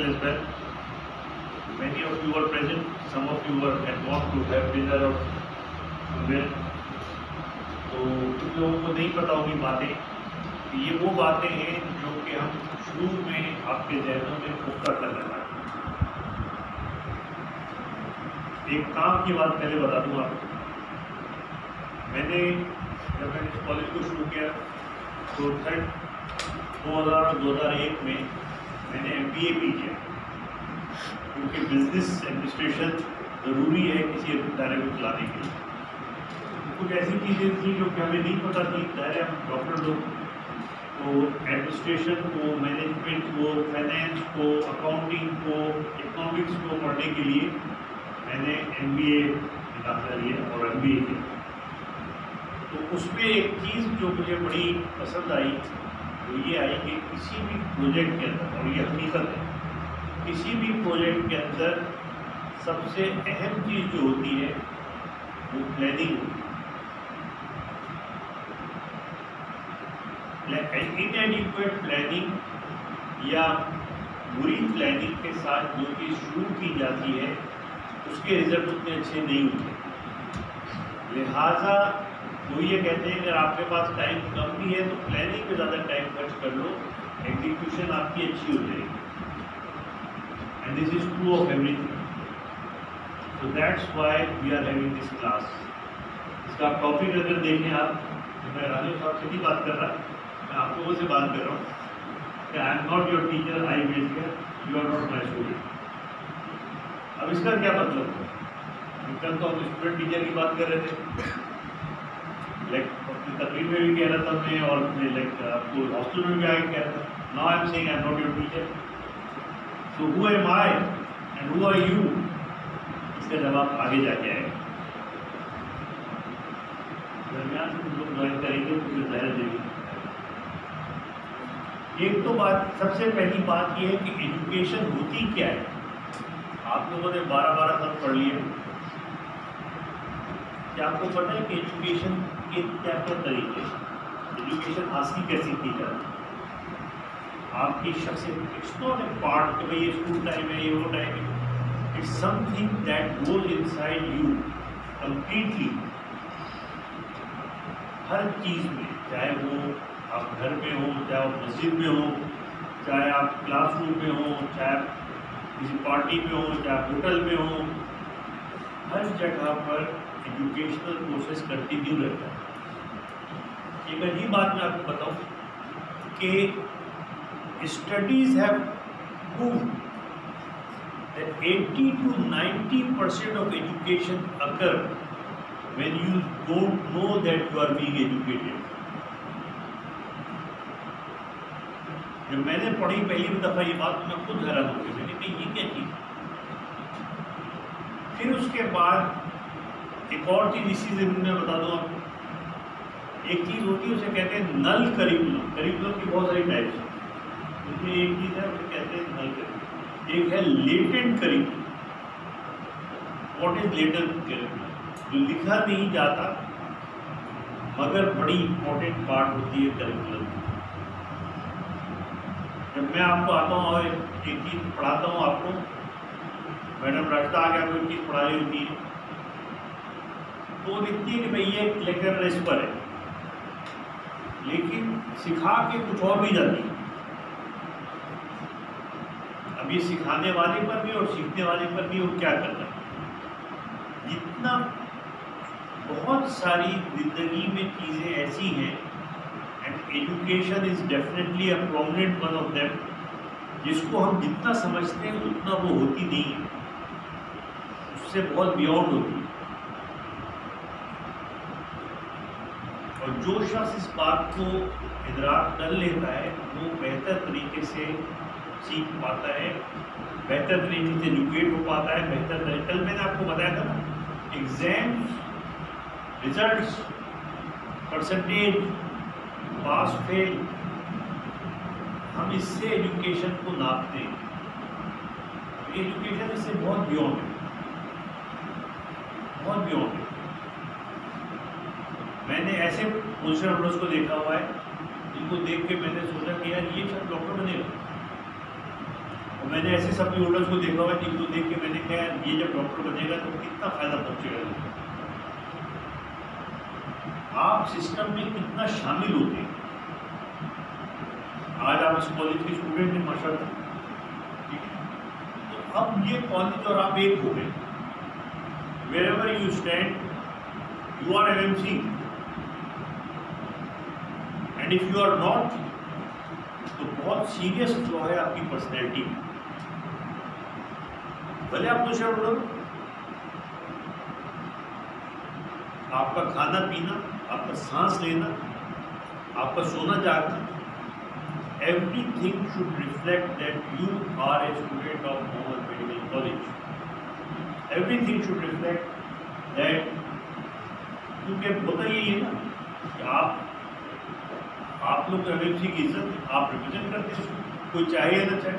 circle as well. Many of you are present, some of you are had gone to have dinner or somewhere. तो कुछ लोगों को नहीं पता होगी बातें, ये वो बातें हैं जो कि हम शुरू में आपके जहनों में पुख्ता कर रहे हैं। एक काम की बात पहले बता दूं आपको, जब मैंने इस कॉलेज को शुरू किया तो 2001 में मैंने MBA भी किया, क्योंकि बिजनेस एडमिनिस्ट्रेशन ज़रूरी है किसी इदारे को चलाने के लिए। कुछ ऐसी चीज़ें थी जो कि हमें नहीं पता थी, पहले हम डॉक्टर लोग तो एडमिनिस्ट्रेशन को, मैनेजमेंट को, फाइनेंस को, अकाउंटिंग को, इकोनॉमिक्स को पढ़ने के लिए मैंने MBA दाखिला लिया और MBA किया। तो उसमें एक चीज़ जो मुझे बड़ी पसंद आई वो ये आई कि किसी भी प्रोजेक्ट के अंदर, और ये हकीकत है, किसी भी प्रोजेक्ट के अंदर सबसे अहम चीज़ जो होती है वो प्लानिंग होती है। इनएडिक्वेट प्लानिंग या बुरी प्लानिंग के साथ जो चीज़ शुरू की जाती है उसके रिजल्ट उतने अच्छे नहीं होते। लिहाजा वो ये कहते हैं अगर आपके पास टाइम कम भी है तो प्लानिंग पे ज़्यादा टाइम खर्च कर लो, एग्जीक्यूशन आपकी अच्छी हो जाएगी। And this is true of everything. So that's why we are having this class. इसका टॉपिक अगर देखें आप, तो मैं राजीव साहब से नहीं बात कर रहा, मैं आप लोगों से बात कर रहा हूँ कि I am not your teacher, I will here, you are not my student. अब इसका क्या मतलब है? कल तो हम स्टूडेंट टीचर की बात कर रहे थे, अपनी तकरीर में भी कह रहा था मैं, और आपको हॉस्टल में भी आगे कह रहा था। Now I am saying I am not your teacher, so who am I and who are you? इसका जवाब आगे जाके आएगा। दरमियान से लोग ज्वाइन करेंगे तो ज़ाहिर देंगे। एक तो बात, सबसे पहली बात यह है कि एजुकेशन होती क्या है। आप लोगों ने 12 साल पढ़ लिए, क्या आपको पता है कि एजुकेशन के क्या क्या तरीके हैं, एजुकेशन हासिल कैसे की जाती है? आपकी शख्सियत, इट्स नॉट ए पार्ट कि भाई ये स्कूल टाइम है, ये वो टाइम है, it's something that goes inside you completely. हर चीज़ में, चाहे वो आप घर में हो, चाहे आप मस्जिद में हो, चाहे आप क्लासरूम में हो, चाहे आप किसी पार्टी में हो, चाहे होटल में हो, हर जगह पर एजुकेशनल प्रोसेस कंटिन्यू रहता है। एक अजीब बात मैं आपको बताऊं कि studies have proved that 80 to 90% of education occur when you don't know that you are being educated. जब मैंने पढ़ी पहली दफ़ा ये बात, मैं खुद हैरान हो गई, मैंने कहा ये क्या चीज़। फिर उसके बाद एक और चीज़ इसी से मैं बता दूँ आपको, एक चीज़ होती है उसे कहते हैं नल करिकुलम। करिकुलम की बहुत सारी टाइप्स हैं, उसमें एक चीज़ है उसे कहते हैं नल करिकुलम। एक है latent curriculum. What is latent curriculum? जो लिखा नहीं जाता मगर बड़ी इंपॉर्टेंट पार्ट होती है करिकुलम। जब मैं आपको आता हूँ और एक चीज़ पढ़ाता हूँ आपको, मैडम रास्ता आगे आपको एक चीज़ पढ़ा रही होती है तो वो लिखती है कि भाई ये लेक्चर इस पर है, लेकिन सिखा के कुछ और भी जाती है। अब ये सिखाने वाले पर भी और सीखने वाले पर भी वो क्या करना है। जितना बहुत सारी जिंदगी में चीज़ें ऐसी हैं, and education is definitely a prominent one of them, जिसको हम जितना समझते हैं उतना वो होती नहीं है, उससे बहुत बियॉन्ड होती है। और जो शख्स इस बात को इदराक कर लेता है वो बेहतर तरीके से सीख पाता है, बेहतर तरीके से एजुकेट हो पाता है, बेहतर तरीके। कल मैंने आपको बताया था ना, exams, results, percentage, pass fail, हम इससे एजुकेशन को नापते हैं। एजुकेशन इससे बहुत बियॉन्ड है, बहुत बियॉन्ड है। मैंने ऐसे पोजिशन होल्डर्स को देखा हुआ है जिनको देख के मैंने सोचा कि यार ये सब डॉक्टर बनेगा, और मैंने ऐसे सप्ली होल्डर्स को देखा हुआ जिनको देख के मैंने कहा ये जब डॉक्टर बनेगा तो कितना फ़ायदा पहुँचेगा। आप सिस्टम में कितना शामिल होते हैं। आज आप इस कॉलेज के स्टूडेंट हैं माशाल्लाह, ठीक है, तो अब ये कॉलेज और आप एक हो गए। Wherever you stand, you are MMC, and if you are not, तो बहुत सीरियस फ्लॉ है आपकी पर्सनैलिटी में। भले आप तो शेयर करो, आपका खाना पीना, आपका सांस लेना, आपका सोना जागना, everything should reflect that you are a student of Mohammed Medical College. Everything should reflect that, क्योंकि होता यही है ना कि आप लोग एमएमसी की इज्जत आप रिप्रेजेंट करते हैं, कोई चाहे या ना चाहे।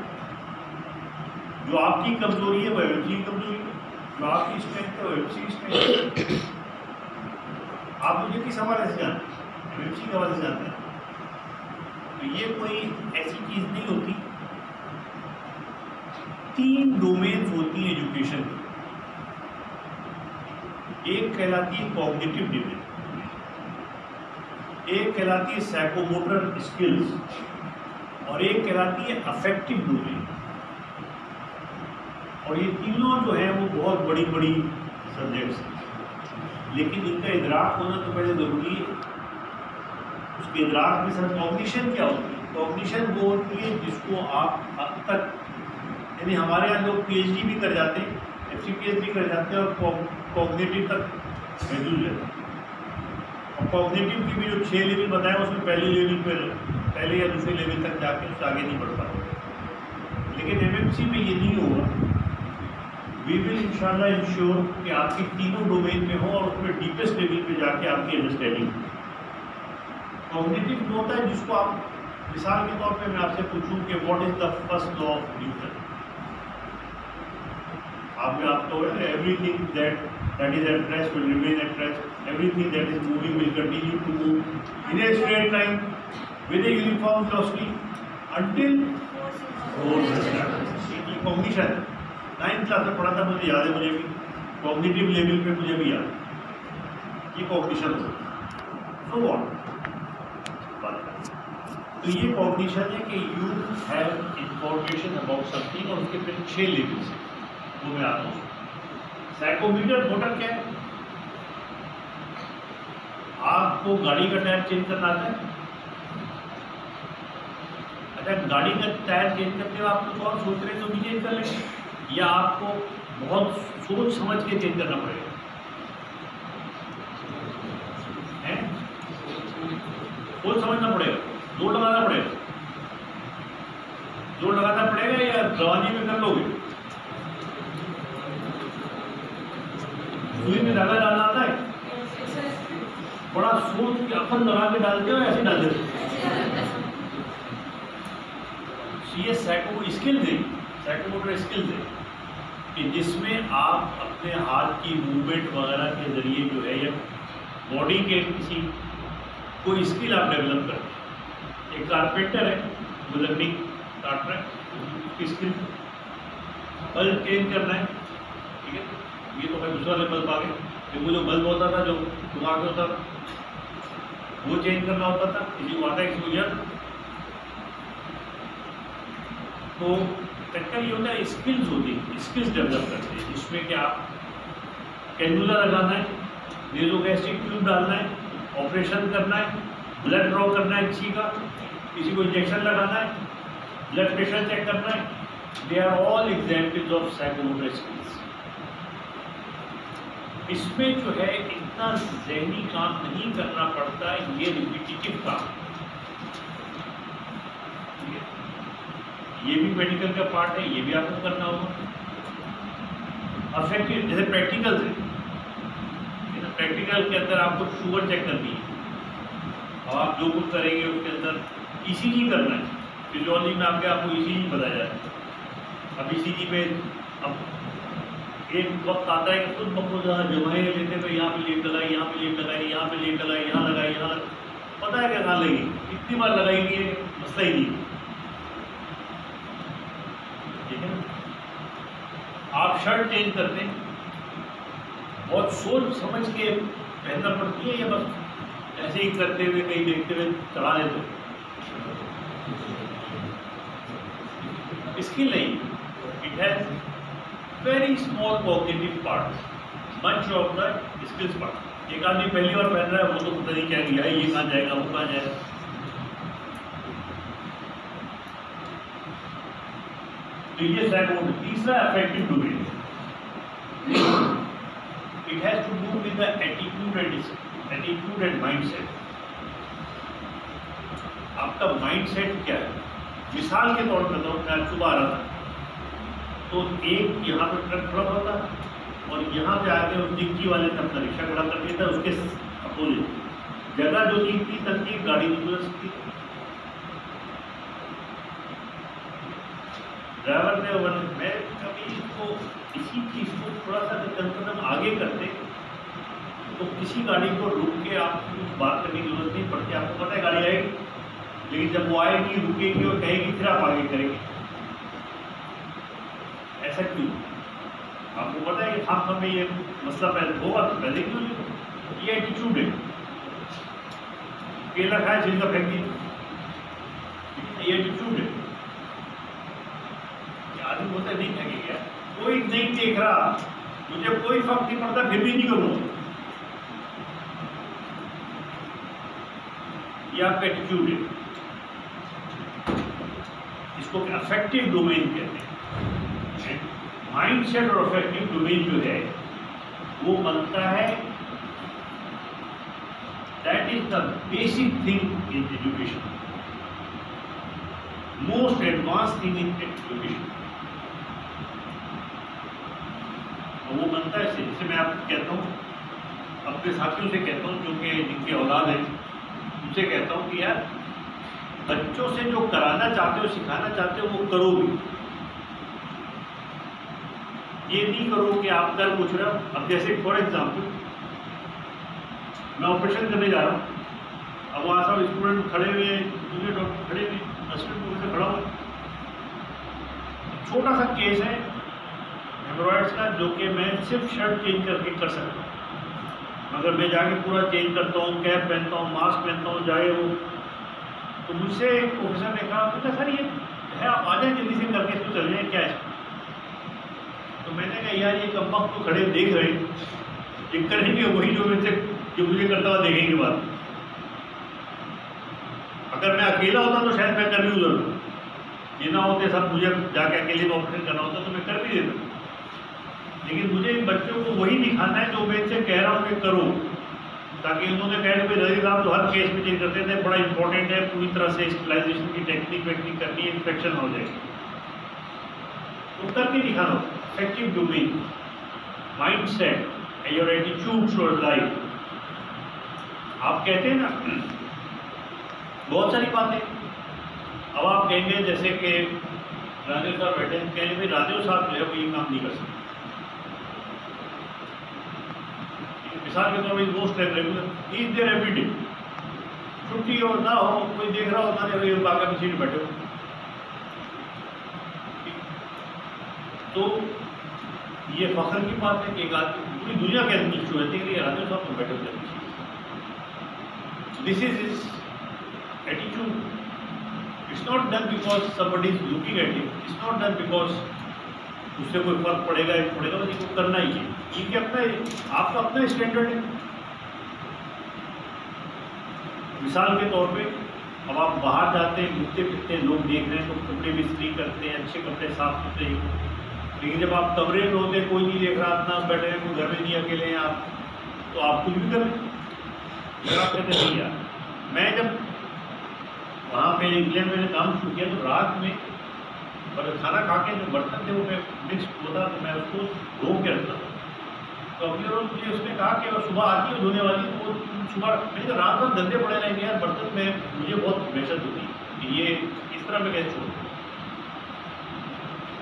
जो आपकी कमजोरी है वो एमएमसी की कमजोरी है, जो आपकी स्ट्रेंथ है वो एमएमसी की स्ट्रेंथ है। आप मुझे किस हवाले से जानते हैं? एमएमसी के हवाले से जानते हैं। तो ये कोई ऐसी चीज़ नहीं होती। 3 डोमेन्स होती हैं एजुकेशन की। एक कहलाती है कॉग्निटिव डोमेन, एक कहलाती है साइकोमोटर स्किल्स, और एक कहलाती है अफेक्टिव डोमेन। और ये तीनों जो हैं वो बहुत बड़ी बड़ी सब्जेक्ट्स हैं, लेकिन इनका इदराक होना तो पहले ज़रूरी है। उसके इदराक में सर कॉग्निशन क्या होती है? कॉग्निशन वो होती है जिसको आप अब तक, यानी हमारे यहाँ लोग PhD भी कर जाते हैं, FCPS भी कर जाते हैं और कॉग्निटिव तक महदूद रहते हैं। और कॉग्निटिव की भी जो 6 लेवल बताया उसमें पहले या दूसरे लेवल तक जाके उससे आगे नहीं बढ़ पाते। लेकिन MMC में ये नहीं होगा। वी विल इंशाल्लाह इंश्योर कि आपकी तीनों डोमेन में हो और उसमें डीपेस्ट लेवल पे जाके आपकी अंडरस्टैंडिंग। कॉग्निटिव होता है जिसको आप, मिसाल के तौर पे मैं आपसे पूछूं कि what is the first law of Newton. आपको everything that is at rest will remain at rest, everything that is moving will continue to move in a straight line with a uniform velocity until cognition. 9th class में पढ़ा था, मुझे याद है, मुझे भी cognitive level पे मुझे भी याद, ये कॉग्निशन हो। सो व्हाट, तो ये कॉग्निशन है कि you have information about something, और उसके फिर 6 लेवल्स हैं, वो मैं आता हूँ। साइकोमीटर मोटर क्या है? आपको गाड़ी का टायर चेंज करना आता है? अच्छा, गाड़ी का टायर चेंज करते हुए आप कुछ और सोच रहे हैं तो भी चेंज कर लेंगे, या आपको बहुत सोच समझ के चेंज करना पड़ेगा? हैं? सोच समझना पड़ेगा, जोर लगाना पड़ेगा। जोर लगाना पड़ेगा या रवानी में कर लोगे? सुई में धागा डालना आता है? बड़ा सोच के अपन लगा के डालते हो या ऐसे डालते हो? ये स्किल्स है, साइकोमोटर स्किल्स है कि जिसमें आप अपने हाथ की मूवमेंट वगैरह के जरिए जो है, या बॉडी के किसी कोई स्किल आप डेवलप करते हैं। एक कारपेंटर है, वो लकड़ी काट रहा है, उसकी स्किल, बल्ब चेंज करना है, ठीक है, ये तो भाई दूसरा बल्ब आ गया। फिर वो जो बल्ब होता था, जो दिमाग में होता था, वो चेंज करना होता था, किसी को आता है, किसी को नहीं। तो टक्कर ये होता है, स्किल्स होती है, स्किल्स डेवलप करते हैं, जिसमें कि आप कैनुला लगाना है, नेज़ोगैस्ट्रिक ट्यूब डालना है, ऑपरेशन करना है, ब्लड ड्रॉ करना है किसी का, किसी को इंजेक्शन लगाना है, ब्लड प्रेशर चेक करना है। They are all examples of psychomotor skills. इसमें जो है इतना ज़हनी काम नहीं करना पड़ता, ये रिपीटिटिव काम, ये भी मेडिकल का पार्ट है, ये भी आपको करना होगा। अफेक्टिव जैसे प्रैक्टिकल है, प्रैक्टिकल के अंदर आपको शुगर चेक करनी है, और आप जो कुछ करेंगे उसके अंदर ECG करना है। फिजियोलॉजी में आपको ECG बताया जाता है। अब ECG में अब एक वक्त आता है कि खुद बखुद जमाए लेते हुए यहाँ पे लीड लगाई, यहाँ पे लीड लगाई, यहाँ पे लीड लगाई, यहाँ लगाई, यहाँ पता है क्या कहाँ लगी, कितनी बार लगाई नहीं है, मसला ही नहीं। शर्ट चेंज करते हैं, बहुत सोच समझ के पहनना पड़ती है, या बस ऐसे ही करते हुए कहीं देखते हुए चला लेते हो? स्किल नहीं, it has very small cognitive part, much of the skills part. एक आदमी पहली बार पहन रहा है, वो तो पता नहीं क्या किया है, ये कहाँ जाएगा, वो कहाँ जाएगा। तो ये सेकंड। तीसरा affective domain, it has to do with the attitude and mindset. आपका माइंडसेट क्या है? मिसाल के तौर पर तो मैं सुबह आ रहा था, तो एक यहाँ पर ट्रक खड़ा हुआ था और यहाँ पे आके उस डिक्की वाले ने अपना रिक्शा खड़ा कर दिया था, उसके अपोजिट जगह जो थी इतनी तक की गाड़ी नहीं गुजर सकती। ड्राइवर ने मैं कभी इसको इसी चीज़ को थोड़ा सा कदम आगे करते तो किसी गाड़ी को रुक के आपको कुछ बात करने की जरूरत नहीं पड़ती। आपको पता है गाड़ी आएगी, लेकिन जब वो आएगी, रुकेगी और कहेगी, फिर आप आगे करेंगे। ऐसा क्यों? आपको पता है कि हाँ हमें ये मसला पहले होगा तो पहले क्यों नहीं? ये एटीट्यूड है। केला खाए जिनका फेंक दिया, ये एटीट्यूड है। आदमी बोलता नहीं फेंकेगा, कोई नहीं देख रहा, मुझे कोई फर्क नहीं पड़ता, फिर भी नहीं करूँगा। ये आपका एटीट्यूड है। इसको अफेक्टिव डोमेन कहते हैं। माइंडसेट और अफेक्टिव डोमेन जो है वो बनता है, that is the basic thing in education, most advance thing in education. वो बनता है जैसे मैं आपको कहता हूँ, अपने साथियों से कहता हूँ जो कि जिनके औलाद है, उनसे कहता हूँ कि यार बच्चों से जो कराना चाहते हो, सिखाना चाहते हो, वो करो भी। ये नहीं करो कि आप कर पूछ रहे हो। अब जैसे फॉर एग्जाम्पल मैं ऑपरेशन करने जा रहा हूँ, अब वहाँ सब स्टूडेंट खड़े हुए, जूनियर डॉक्टर खड़े हुए, असिस्टेंट प्रोफेसर खड़ा हुआ। छोटा सा केस है हेमोरॉइड्स का, जो कि मैं सिर्फ शर्ट चेंज करके कर सकता हूँ, मगर मैं जाके पूरा चेंज करता हूँ, कैप पहनता हूँ, मास्क पहनता हूँ, जाए वो। तो मुझसे एक प्रोफेसर ने कहा, सर ये है, आप आ जाए जल्दी से करके इसको चल जाए, क्या है? तो मैंने कहा यार ये कम वक्त तो खड़े देख रहे हैं, ये करेंगे वही जो मुझे करता हुआ देखेंगे बात। अगर मैं अकेला होता तो शायद मैं कर भी उधर, ये ना होते सब मुझे जाके अकेले में ऑपरेशन करना होता तो मैं कर भी देता। लेकिन मुझे बच्चों को वही दिखाना है जो मैं इनसे कह रहा हूँ कि करो, ताकि उन्होंने कहा कि रवि साहब तो हर केस में चेंज करते थे, बड़ा इंपॉर्टेंट है, पूरी तरह से स्टेलाइजेशन की टेक्निक वेक्निक करनी है, इन्फेक्शन हो जाएगी, तो करके दिखाना। Affective domain, mindset, your attitude towards life. आप कहते हैं ना बहुत सारी बातें। अब आप कहेंगे जैसे कि राजेश साहब बैठे हैं, कहेंगे भाई राजेश साहब जो है वो ये काम नहीं कर सकते। मिसाल के तौर पर most regular is there every day, छुट्टी हो ना हो, कोई देख रहा होता है बाकी सीट बैठे हो। तो ये फख्र की बात है कि एक आदमी, पूरी दुनिया के आदमी जो रहते हैं कि राजेश साहब तो बैठे होते हैं। This is his attitude. It's not done because somebody is looking at him, it's not done because उससे कोई फर्क पड़ेगा या पड़ेगा, बस इसको करना ही है। ये अपना, आपका अपना स्टैंडर्ड है। मिसाल के तौर पे अब आप बाहर जाते हैं, घूमते फिरते हैं, लोग देख रहे हैं तो कपड़े भी इस्त्री करते हैं, अच्छे कपड़े साफ सुथरे। लेकिन जब आप कमरे में होते, कोई नहीं देख रहा, अपना बैठे हैं, कोई घर में नहीं, अकेले हैं आप, तो आप कुछ भी कर लें। आप कहते नहीं यार। मैं जब वहाँ पे इंग्लैंड में काम शुरू किया तो रात में और खाना खा के जो बर्तन थे वो मैं मिक्स होता तो मैं उसको धो के रखता था। तो अगले रोज मुझे उसने कहा कि अगर सुबह आती है धोने वाली तो वो सुबह, मैंने कहा रात भर गंदे पड़े रहेंगे यार बर्तन में, मुझे बहुत वहशत होती कि ये इस तरह मैं कैसे छोड़।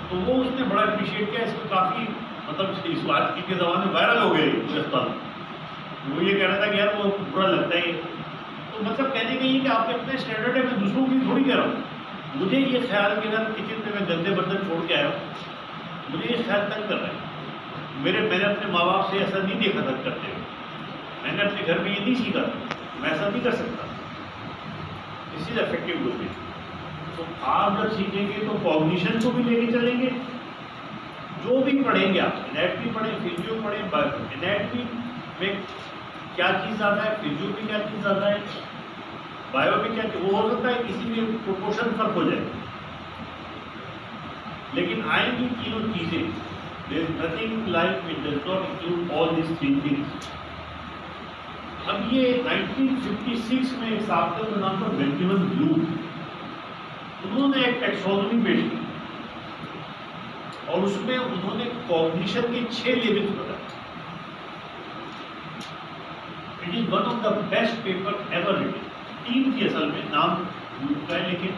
तो वो उसने बड़ा अप्रिशिएट किया। इसको काफ़ी मतलब इस बात के ज़माने में वायरल हो गए हिंदुस्तान। वो ये कह रहा था कि यार वो बुरा लगता है। तो मतलब कहने का ये कि आपके अपने स्टैंडर्ड है, मैं दूसरों की थोड़ी कह रहा हूँ। मुझे ये ख्याल कि अगर किचन में मैं गंदे बर्तन छोड़ के आया हूँ, मुझे ये ख्याल तंग कर रहा है। मैंने अपने माँ बाप से ऐसा नहीं देखा था करते हुए, मैंने अपने घर में ये नहीं सीखा था, मैं ऐसा नहीं कर सकता। This is effective doping. तो आप जब सीखेंगे तो कॉग्निशन को भी लेके चलेंगे, जो भी पढ़ेंगे आप, एनाटॉमी पढ़ें, फिजियो पढ़ें, एनाटॉमी में क्या चीज़ ज़्यादा है, फिजियो में क्या चीज़ ज़्यादा है, बायो में क्या, वो हो सकता है किसी में प्रोपोर्शन फर्क हो जाए, लेकिन आएंगी तीनों चीज़ें। There is nothing life which does not include all this three things. अब ये 1956 में एक साहब का नाम था बेंजामिन ब्लूम, उन्होंने एक टैक्सोनॉमी पेश की और उसमें उन्होंने कॉग्निशन के 6 लेवल्स बताए। It is one of the best paper ever written. Team की असल में नाम का है, लेकिन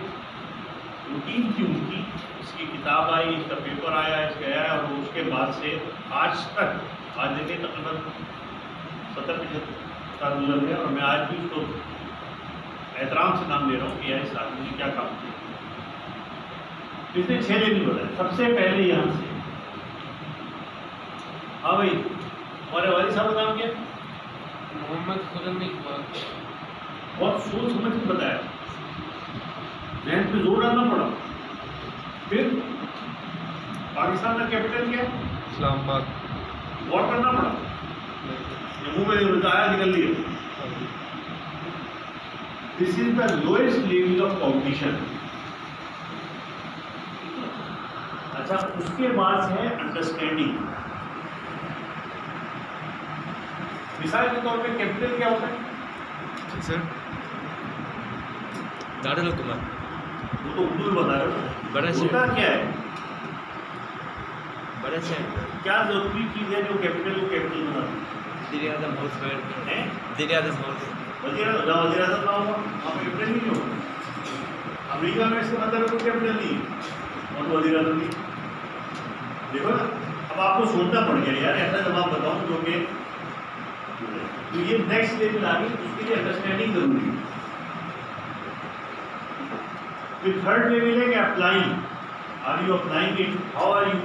वो टीम थी उनकी, इसकी किताब आई, इसका पेपर आया, इसका आया, और उसके बाद से आज तक, आज देखें तकरीबन 70-75 साल गुजर गए, और मैं आज भी उसको एहतराम से नाम ले रहा हूँ कि यार इस आदमी ने क्या काम किया। इसने 6 लेवल बताए। सबसे पहले यहाँ से, हाँ भाई, हमारे वाली साहब का नाम क्या है? मोहम्मद खुरम इकबाल। बहुत सोच समझ के बताया, जहन पे जोर डालना पड़ा। फिर पाकिस्तान का कैपिटल क्या है? इस्लामाबाद। वॉर करना पड़ा, मुंह में आया निकल लिया। This is the lowest level of cognition. अच्छा, उसके बाद है अंडरस्टैंडिंग। मिसाल के तौर पे कैपिटल क्या होता है? सर दारुल हुकूमत। वो तो उर्दू में बता रहे हो। बड़ा शहर। होता क्या है? बड़ा शहर। क्या जरूरी चीज़ है जो कैपिटल को कैपिटल बनाती है? वज़ीर-ए-आज़म हाउस है। वज़ीर-ए-आज़म हाउस। वज़ीर-ए-आज़म ना होगा, वहाँ पे कैपिटल नहीं होगा। अमेरिका में इसका मतलब कोई कैपिटल नहीं है और वज़ीर-ए-आज़म नहीं। देखो ना, अब आपको सोचना पड़ गया यार, ऐसा जवाब बताऊँ जो कि, तो ये नेक्स्ट लेवल आ गई, उसके लिए अंडरस्टैंडिंग जरूरी है। फिर थर्ड लेवल है कि applying, are you applying it, how are you,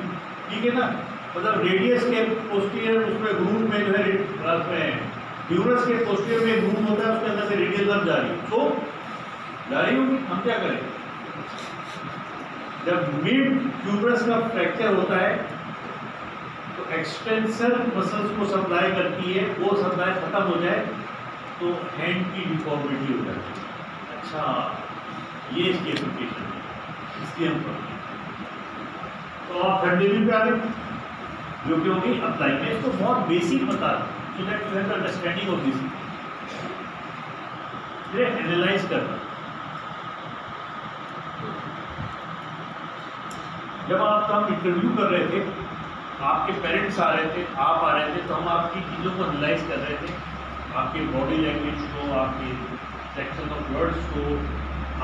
ठीक है ना, मतलब रेडियस के पोस्टीरियर उसमें ग्रूव में जो है ह्यूमरस के पोस्टीरियर में ग्रूव होता है, उसके अंदर से रेडियस लग जा रही है, तो जा रही होगी, हम क्या करें? जब मिड ह्यूमरस का फ्रैक्चर होता है तो एक्सटेंसर मसल्स को सप्लाई करती है, वो सप्लाई खत्म हो जाए तो हैंड की डिफॉर्मिटी हो जाती है। अच्छा, ये इसकी एप्लीकेशन है, इसलिए हम पढ़ते हैं। तो आप थर्ड लेवल पे आ गए, जो कि होगी अप्लाई। मैं इसको बहुत बेसिक बता रहा हूँ, सो that you have the understanding of this. फिर एनालाइज करना, जब आप हम इंटरव्यू कर रहे थे, आपके पेरेंट्स आ रहे थे, आप आ रहे थे, तो हम आपकी चीज़ों को एनालाइज कर रहे थे, आपकी बॉडी लैंग्वेज को, आपके सेक्शन ऑफ वर्ड्स को,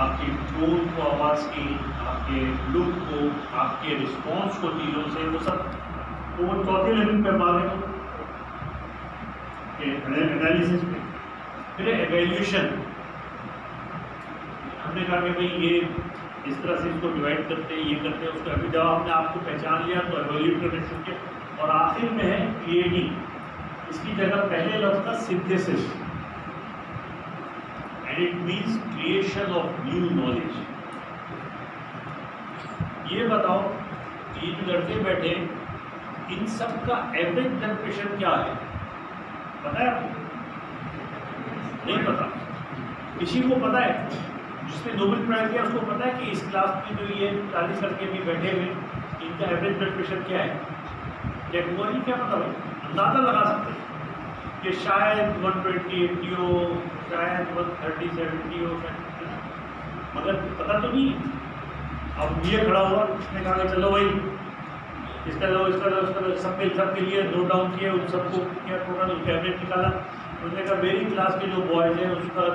आपकी टोन को, आवाज़ की, आपके लुक को, आपके रिस्पॉन्स को चीज़ों से, वो सब, तो वो चौथे लेवल पर आ गए एनालिसिस में। फिर एवेल्यूशन, हमने कहा कि भाई ये इस तरह से इसको डिवाइड करते हैं, ये करते हैं, उसको अभी जब आपने आपको पहचान लिया तो एवेल्यूट करने शुरू किया। और आखिर में है क्रिएटिंग, इसकी जगह पहले लफ्ज़ था synthesis, and it means creation of new knowledge. ये बताओ, ये जो लड़के बैठे, इन सब का एवरेज ब्लड प्रेशर क्या है, पता है आपको? नहीं पता। किसी को पता है? जिसने नोबेल प्राइज दिया उसको पता है कि इस क्लास में जो ये 40 लड़के भी बैठे हुए, इनका एवरेज ब्लड प्रेशर क्या है? टेक्नोलॉजी क्या पता भाई, अंदाज़ा लगा सकते हैं कि शायद 120-80 हो, शायद 130-70 हो, मगर पता तो नहीं। अब ये खड़ा हुआ, उसने कहा कि चलो भाई इसका लो, इसका लो, इसका लो, सबके लिए नोट डाउन किया, उन सबको क्या टोटल उसका एवरेज निकाला। उन्होंने कहा मेरी क्लास के जो बॉयज़ हैं उसका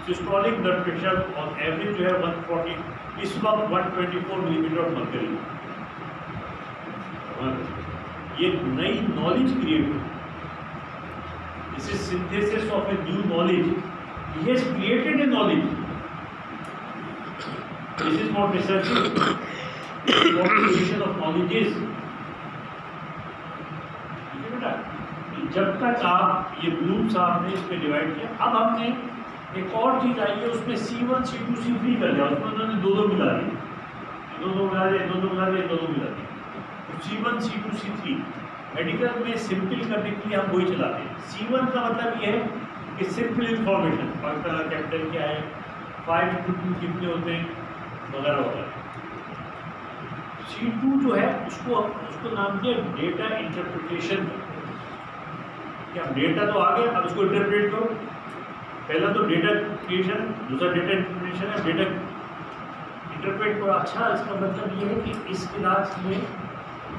सिस्टोलिक ब्लड प्रेशर और एवरेज जो है 140, इस वक्त 124 मिलीमीटर ऑफ मर्करी। ये नई नॉलेज क्रिएट हुई, this is synthesis of a new knowledge, he has created a knowledge, this is not research, creation of knowledge is. जब तक आप ये ब्लूम साहब ने इस पर डिवाइड किया, अब हमने एक और चीज़ आई है उसमें C1 C2 C3 कर दिया, उसमें उन्होंने दो मिला दिए, दो मिला दिए, दो मिला दिए, दो मिला दिए। तो C1 C2 C3 मेडिकल में सिंपल करने के लिए हम वही चलाते हैं। C1 का मतलब ये है कि सिंपल इंफॉर्मेशन, कैपिटल क्या है, 5 × 2 कितने होते हैं, वगैरह वगैरह। C2 जो है उसको नाम दिया डेटा इंटरप्रिटेशन। क्या डेटा तो आ गया, अब इसको इंटरप्रेट करो। पहला तो डेटा क्रिएशन, दूसरा डेटा इंटरप्रिटेशन है, डेटा इंटरप्रेट करो। अच्छा, इसका मतलब ये है कि इस क्लास में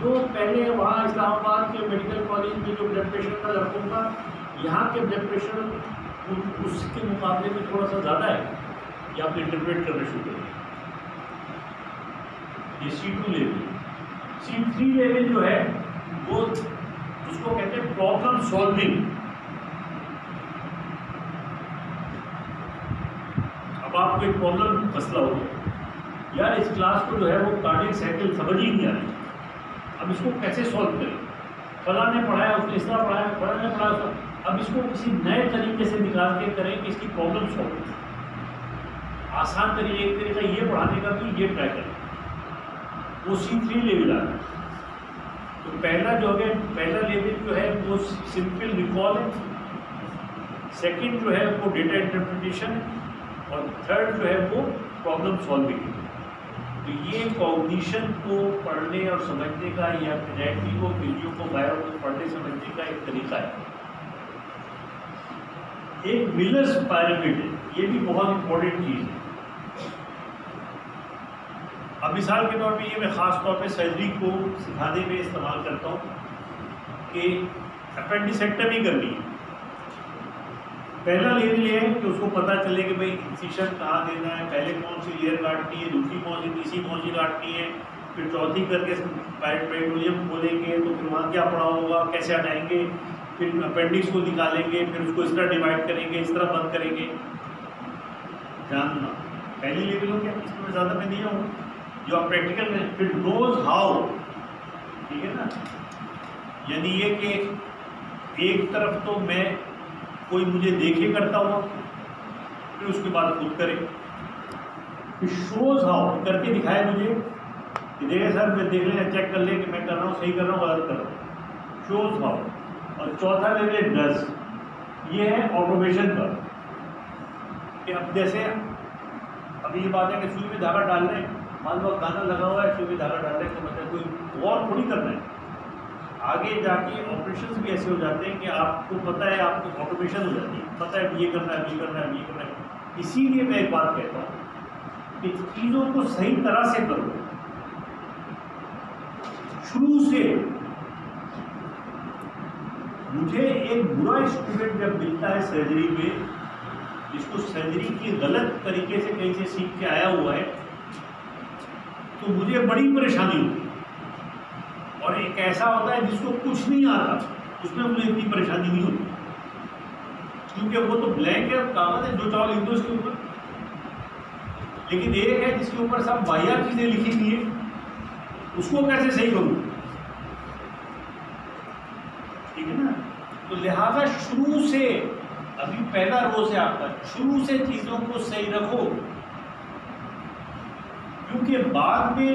जो पहले वहाँ इस्लामाबाद के मेडिकल कॉलेज में जो ब्लड प्रेशर था लड़कों का, यहाँ के ब्लड प्रेशर उसके मुकाबले में थोड़ा सा ज़्यादा है, ये आप इंटरप्रेट करना शुरू करें। ये C2 लेवल। C3 लेवल जो है वो उसको कहते हैं प्रॉब्लम सॉल्विंग। अब आपको एक प्रॉब्लम मसला हो गया, यार इस क्लास को जो है वो कार्डियक साइकिल समझ ही नहीं आ रही, अब इसको कैसे सॉल्व करें, फलां ने पढ़ाया, उसने इस तरह पढ़ाया, फलां ने पढ़ाया उसने, अब इसको किसी नए तरीके से निकाल के करें कि इसकी प्रॉब्लम सॉल्व हो। आसान तरीके एक तरीका ये पढ़ाने का भी ये ट्राई करें, वो C3 लेवल आ गया। तो पहला लेवल जो है वो सिंपल रिकॉल है, सेकंड जो है वो डेटा इंटरप्रिटेशन है, और थर्ड जो है वो प्रॉब्लम सॉल्विंग है। तो ये कॉग्निशन को पढ़ने और समझने का, या एनाटॉमी को, फिजियो को, बायो को पढ़ने समझने का एक तरीका है। एक मिलर्स पिरामिड है, ये भी बहुत इंपॉर्टेंट चीज़ है। अब मिसाल के तौर पे ये मैं ख़ास तौर पे सर्जरी को सिखाने में इस्तेमाल करता हूँ कि अपेंडिसेक्टमी करनी है। पहला लेवल ये है कि उसको पता चले कि भाई इंसिशन कहाँ देना है, पहले कौन सी लेयर काटनी है, दूसरी कौन सी, तीसरी कौन सी काटनी है, फिर चौथी करके पेरिटोनियम खोलेंगे तो फिर वहाँ क्या पड़ा होगा, कैसे हटाएंगे, फिर अपेंडिक्स को निकालेंगे, फिर उसको इस तरह डिवाइड करेंगे, इस तरह बंद करेंगे। जानना पहली लेवल हो गया, इसमें ज़्यादा मैं नहीं आऊँगा, जो आप प्रैक्टिकल में। फिर नोज हाउ, ठीक है ना, यानी ये कि एक तरफ तो मैं कोई मुझे देखे करता हुआ, फिर उसके बाद खुद करे। फिर शोज हाउ, करके दिखाए मुझे कि देखे सर, मैं देख लें, चेक कर ले कि मैं कर रहा हूँ, सही कर रहा हूँ, गलत कर रहा हूँ। Shows how. और चौथा लेवल डज, ये है ऑटोमेशन का, कि अब जैसे अभी ये बात है कि सुई में धागा डाल रहे हैं, मान लो गाना लगा हुआ है, सुई में धागा डाल रहे हैं, तो मतलब कोई और थोड़ी करना है। आगे जाके ऑपरेशंस भी ऐसे हो जाते हैं कि आपको पता है, आपको ऑटोमेशन हो जाती है, पता है ये करना है, ये करना है, ये करना है। इसीलिए मैं एक बात कहता हूँ कि चीज़ों को सही तरह से करो, शुरू से। मुझे एक बुरा स्टूडेंट जब मिलता है सर्जरी में, जिसको सर्जरी की गलत तरीके से कहीं से सीख के आया हुआ है, तो मुझे बड़ी परेशानी होती है। और एक ऐसा होता है जिसको कुछ नहीं आता, उसमें मुझे इतनी परेशानी नहीं होती, क्योंकि वो तो ब्लैंक है, कागज है, जो चाहो लिख दो इसके ऊपर। लेकिन एक है जिसके ऊपर सब बाह्य चीजें लिखी हुई है, उसको कैसे सही करूं, ठीक है ना। तो लिहाजा शुरू से, अभी पहला रोज है आपका, शुरू से चीजों को सही रखो, क्योंकि बाद में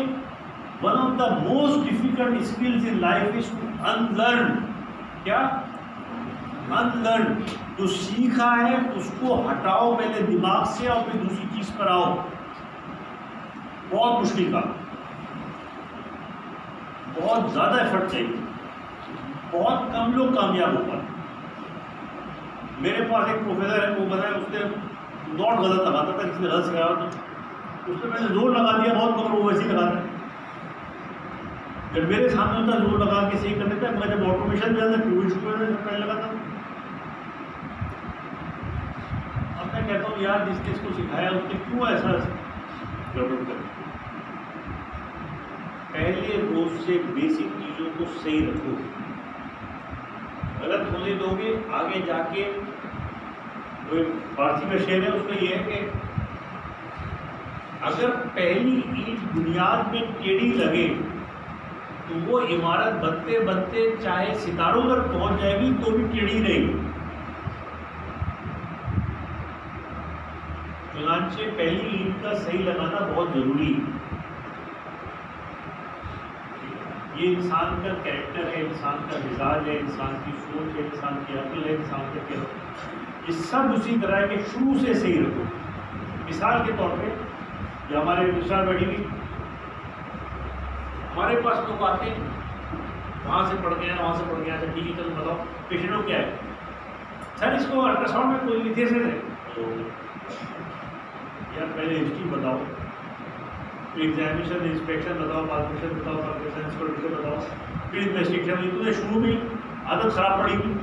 one of the most difficult skills in life is to unlearn. क्या? अनलर्न। जो सीखा है उसको हटाओ पहले दिमाग से, और फिर दूसरी चीज पर आओ। बहुत मुश्किल काम, बहुत ज्यादा एफर्ट चाहिए, बहुत कम लोग कामयाब हो पाते। मेरे पास एक प्रोफेसर है, वो बताया उसने नोट गलत लगाता था, किसी ने गलत सिखाया तो उसने मैंने जोर लगा दिया बहुत, मगर वो वैसे ही लगाता है। जब मेरे सामने होता जोर लगा के सही कर देता है, मगर जब ऑटोमेशन में पहले लगाता। अब मैं कहता हूँ यार, जिसने इसको सिखाया उसने क्यों ऐसा गड़बड़ कर। पहले रोज से बेसिक चीजों को सही रखो, गलत होने दोगे आगे जाके। कोई फारसी का शेर है, उसमें यह है कि अगर पहली ईंट बुनियाद में टेढ़ी लगे तो तो वो इमारत बनते बनते चाहे सितारों तक पहुंच जाएगी तो भी टेढ़ी रहेगी। चुनांचे पहली ईंट का सही लगाना बहुत जरूरी है। ये इंसान का कैरेक्टर है, इंसान का मिजाज है, इंसान की सोच है, इंसान की अक्ल है, इंसान का क्या, ये सब उसी तरह है कि शुरू से सही रखो। मिसाल के तौर पे जो हमारे मिसाल बैठी हुई, हमारे पास लोग आते हैं, वहाँ से पढ़ गया, वहाँ से पढ़ गया, ठीक है चलो बताओ पेशेंट को क्या है, सर इसको अल्ट्रासाउंड में कोई लिथेसिस है, तो यार पहले हिस्ट्री बताओ, फिर एग्जामिनेशन इंस्पेक्शन बताओ, पाल्पेशन बताओ, पाल्पेशन स्कोर बताओ, फिर इन्वेस्टिगेशन। तुमने शुरू में आदत खराब पड़ी हुई।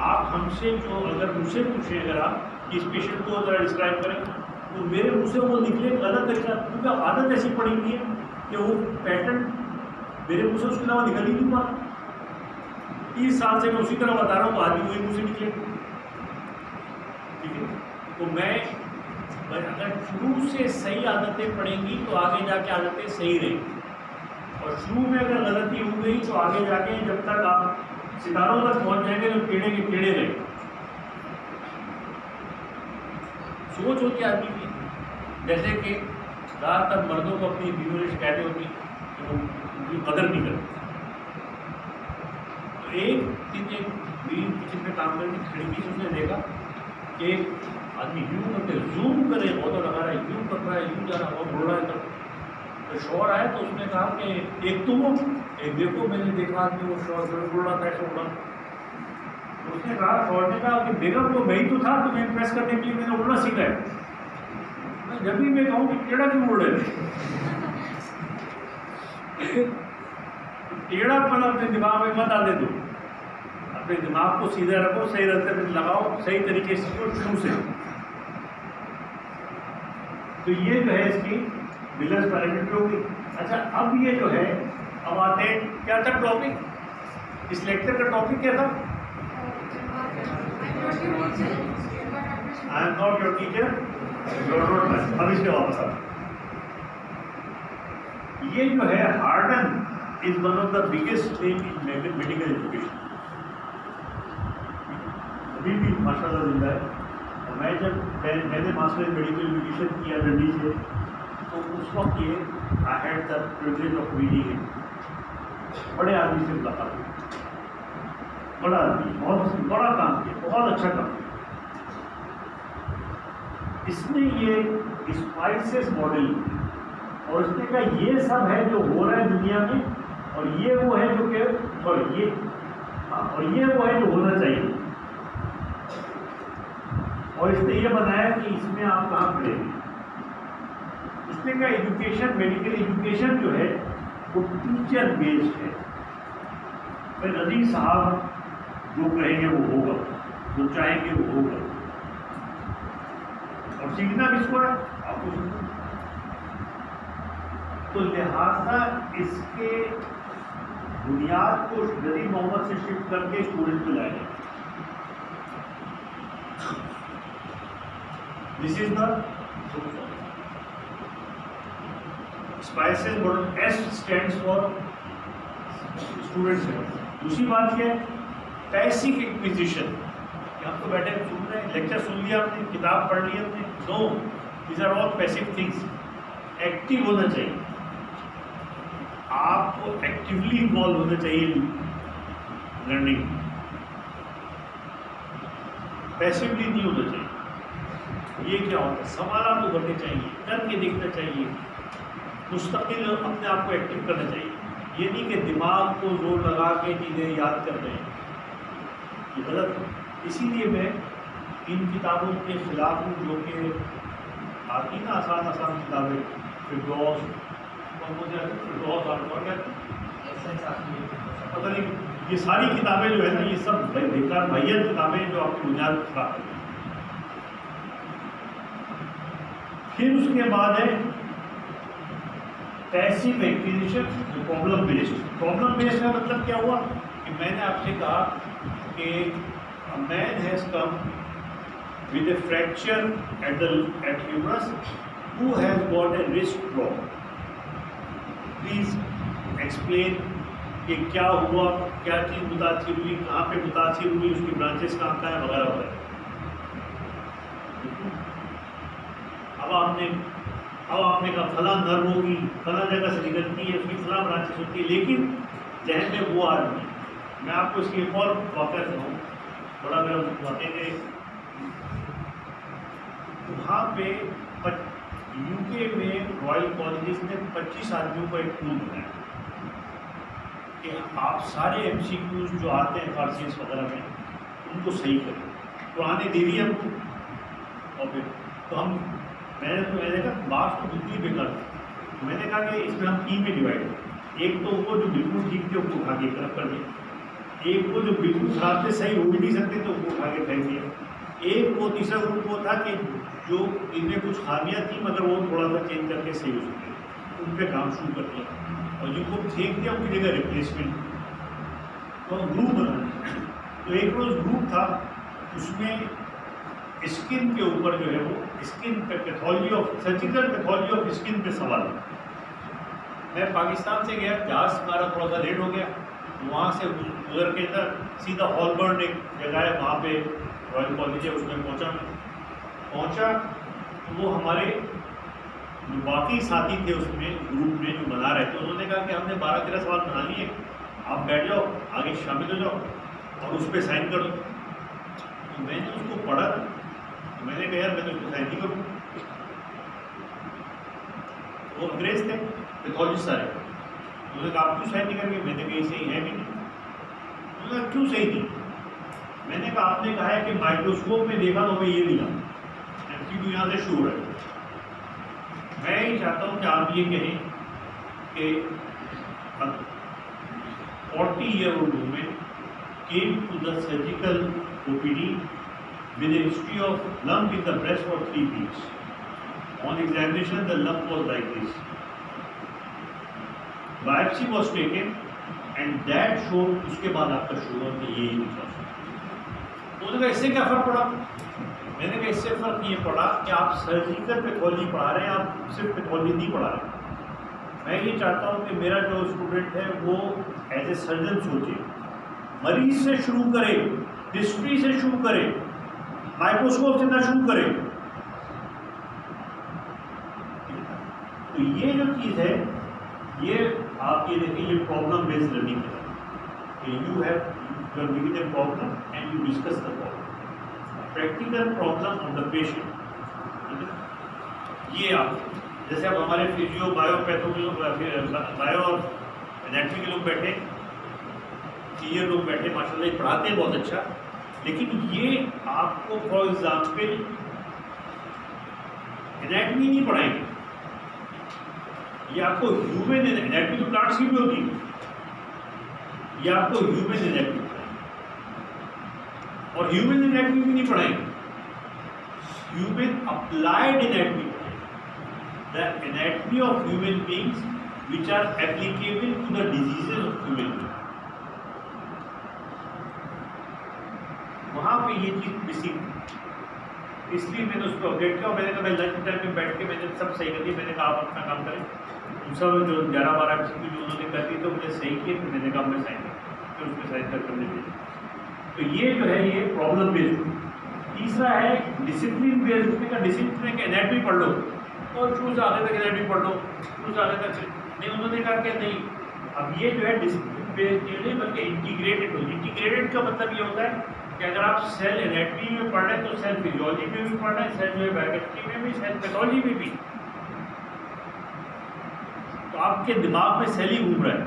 आप हमसे जो अगर मुझसे पूछें अगर आप कि इस पेशेंट को ज़रा डिस्क्राइब करें, तो मेरे मुँह से वो निकले गलत तरीका, क्योंकि आदत ऐसी पड़ी हुई है कि वो पैटर्न मेरे मुँह से उसके अलावा निकल ही नहीं पाता। 30 साल से मैं उसी तरह बता रहा हूँ, तो आदमी वही मुँह से निकले। ठीक है, तो मैं अगर शुरू से सही आदतें पड़ेंगी तो आगे जाके आदतें सही रहेंगी, और शुरू में अगर गलती हो गई तो आगे जाके जब तक आप सितारों तक पहुंच जाएंगे तो टेढ़े के टेढ़े रहेंगे। सोच होती आदमी की, जैसे कि ज़्यादातर मर्दों को अपनी बीवियों से शिकायतें होती कि वो उनकी कदर नहीं करते। तो एक दिन एक बीवी किचन में काम करके खिड़की से उसने देखा कि एक आदमी यूँ करके जूम करे, बहुत लगा रहा है, यूँ कर रहा है, यूँ जा रहा है, बहुत बोल रहा है। तो शौहर आया तो उसने कहा कि एक तुम हो, एक देखो, मैंने देखा आदमी वो शौहर से बोल रहा था ऐसा उड़ा। तो उसने कहा, शौहर ने कहा कि बेगम वो मैं ही तो था, तुम्हें इम्प्रेस करने के लिए मैंने उड़ना सीखा है। मैं जब भी मैं कहूँ कि टेढ़ा क्यों उड़ रहे थे, टेढ़ापन अपने दिमाग में मत आने दो, अपने दिमाग को सीधा रखो, सही रास्ते पे लगाओ, सही तरीके से शुरू से। तो ये जो है इसकी मिलर्स पैरामीटर होगी। अच्छा, अब ये जो है, अब आते हैं क्या था टॉपिक, इस लेक्चर का टॉपिक क्या था? आई am not your teacher, your not my. अब इसके वापस आता, ये जो है harden is one of the biggest name in medical education. अभी भी माशाल्लाह जिंदा है। और मैं जब मैंने मास्टर इन मेडिकल एजुकेशन किया दिल्ली से, तो उस वक्त ये I had the privilege of reading it. बड़े आदमी से मुलाकात हुई, बड़ा आदमी, बहुत बड़ा काम किया, बहुत अच्छा काम किया। इसने ये स्पाइसेस मॉडल, और इसने कहा ये सब है जो हो रहा है दुनिया में, और ये वो है जो कि और ये वो है जो होना चाहिए। और इसने ये बनाया कि इसमें आप कहाँ खड़े हैं। इसने कहा एजुकेशन, मेडिकल एजुकेशन जो है वो टीचर बेस्ड है। फिर नदीम साहब जो कहेंगे वो होगा, जो चाहेंगे वो होगा, और सीखना किसको है? आपको सीखना। तो लिहाजा इसके बुनियाद को नदीम मोहम्मद से शिफ्ट करके स्टूडेंट को लाया। This is the spices model. S stands for students. दूसरी बात क्या है? Passive acquisition. आप तो बैठे सुन रहे हैं, लेक्चर सुन लिया आपने, किताब पढ़ ली आपने, no, these are all passive things. Active होना चाहिए, आपको एक्टिवली इन्वॉल्व होना चाहिए लर्निंग, पैसिवली नहीं होना चाहिए। ये क्या होता है? सवाल तो करने चाहिए, करके देखना चाहिए, मुस्तकिल अपने आप को एक्टिव करना चाहिए। ये नहीं कि दिमाग को जोर लगा के चीज़ें याद कर रहे हैं, ये गलत है। इसीलिए मैं इन किताबों के खिलाफ हूँ जो कि आती ना आसान आसान किताबें, फिरदौस और मुझे फिरदौस पता नहीं, ये सारी किताबें जो है ना, ये सब बेकार भैया किताबें जो आपकी बुनियाद खराब कर। फिर उसके बाद है passive acquisition, problem based. Problem based का मतलब क्या हुआ कि मैंने आपसे कहा कि a man has come with a fracture at humerus who has got a wrist problem. Please explain कि क्या हुआ, क्या चीज़ मुतासिर हुई, कहाँ पे मुतासिर हुई, उसकी ब्रांचेस कहाँ कहाँ है, वगैरह वगैरह। अब आपने कहा फला नर्व होगी, फला जगह से निकलती है, उसकी फला ब्रांचेस होती है, लेकिन जहन में वो आदमी, मैं आपको इसकी एक और वाक़या सुनाऊँ, बड़ा मेरा वाक़े के वहाँ पे यूके में रॉयल कॉलेजेस ने 25 आदमियों का एक टूल बनाया कि आप सारे MCQs जो आते हैं फारसीस वगैरह में उनको सही करें। पुराने दे दिए हमको, और फिर तो मैंने कहा बात तो बिल्कुल बेकार थी। तो मैंने कहा कि इसमें हम 3 में डिवाइड करें, एक तो वो जो बिल्कुल ठीक थे उनको उठा के एक तरफ कर दिया, एक वो जो बिल्कुल खराब थे, सही हो भी नहीं सकते तो उनको उठा के फेंक दिया, एक वो तीसरा ग्रुप वो था कि जो इनमें कुछ खामियां थी मगर वो थोड़ा सा चेंज करके सही हो सकते, उन पर काम शुरू कर दिया, और जिनको फेंक दिया उनकी जगह रिप्लेसमेंट, तो ग्रुप बना। तो एक रोज़ ग्रुप था, उसमें स्किन के ऊपर जो है वो स्किन पे pathology of surgical pathology of skin पे सवाल। मैं पाकिस्तान से गया, जहाज हमारा थोड़ा सा लेट हो गया, वहाँ से गुजर के इधर सीधा हॉलबर्न एक जगह है वहाँ पे रॉयल कॉलेज है, उसमें पहुँचा तो वो हमारे जो बाकी साथी थे उसमें ग्रुप में जो बना रहे थे, उन्होंने कहा कि हमने 12-13 सवाल बना लिए, आप बैठ जाओ, आगे शामिल हो जाओ और उस पर साइन कर दो। तो मैंने उसको पढ़ा, तो मैंने कहा यार मैं तो उसको साइन नहीं करूँ। वो अंग्रेज थे, पैथोलॉजिस्ट सारे, उन्होंने कहा आप क्यों साइन नहीं करेंगे? मैंने कहा सही है भी नहीं। उन्होंने कहा क्यों सही नहीं? मैंने कहा आपने कहा है कि माइक्रोस्कोप में देखा तो हमें ये मिला, MCQ यहाँ से शुरू है। मैं ही चाहता हूँ कि आप ये कहें कि 40-year-old woman came to the surgical OPD with a history of lump in the breast for 3 weeks. On examination, the lump was like this. Biopsy was taken and that showed, उसके बाद आपका शुरू कि ये निकला। उन्होंने कहा इससे क्या फ़र्क पड़ा? मैंने कहा इससे फ़र्क ये पड़ा कि आप सर्जिकल पैथोलॉजी पढ़ा रहे हैं, आप सिर्फ पैथोलॉजी नहीं पढ़ा रहे। मैं ये चाहता हूँ कि मेरा जो स्टूडेंट है वो एज ए सर्जन सोचे, मरीज से शुरू करे, हिस्ट्री से शुरू करे, माइक्रोस्कोप से ना शुरू करे। तो ये जो चीज़ है, ये आप ये देखिए, ये प्रॉब्लम बेस्ड लर्निंग है। You are given a problem and you discuss the problem. Practical problem of the patient. ये आप जैसे अब हमारे फिजियो, बायो, बायो और एनाटॉमी के लोग बैठे, सीनियर लोग बैठे, माशाल्लाह ये पढ़ाते हैं बहुत अच्छा, लेकिन ये आपको फॉर एग्जाम्पल एनाटॉमी नहीं पढ़ाएंगे, ये आपको ह्यूमन एनाटॉमी तो प्लांट्स की भी होती है, ये आपको ह्यूमन एनाटॉमी और ह्यूमन एनाटॉमी भी नहीं पढ़ाएंगे, human applied anatomy, the anatomy of human beings which are applicable to the diseases of human being. वहाँ पे ये चीज़ मिसिंग, इसलिए मैंने उसको अपडेट किया और मैंने कहा मैं लंच टाइम में बैठ के मैंने सब सही कर दिया। मैंने कहा आप अपना काम करें, उन सब जो 11-12 MCQ जो उन्होंने कर दी तो मुझे सही किए, फिर मैंने कहा मैं साइन कर, फिर उसमें साइन करने दीजिए। तो ये जो है ये प्रॉब्लम बेस्ड। तीसरा है डिसिप्लिन बेस्ड। उसने कहा डिसिप्लिन के एनाटॉमी पढ़ लो और चूज आगे तक एनाटॉमी पढ़ लो, चूज आगे तक नहीं। उन्होंने कहा कि नहीं, अब ये जो है डिसिप्लिन बेस्ड नहीं बल्कि इंटीग्रेटेड हो। इंटीग्रेटेड का मतलब ये होता है कि अगर आप सेल एनाटॉमी में पढ़ रहे हैं तो सेल फिजियोलॉजी में भी पढ़ रहे हैं, सेल जो है बायोकेमिस्ट्री में भी, सेल पैथोलॉजी में भी, तो आपके दिमाग में सेल ही घूम रहा है।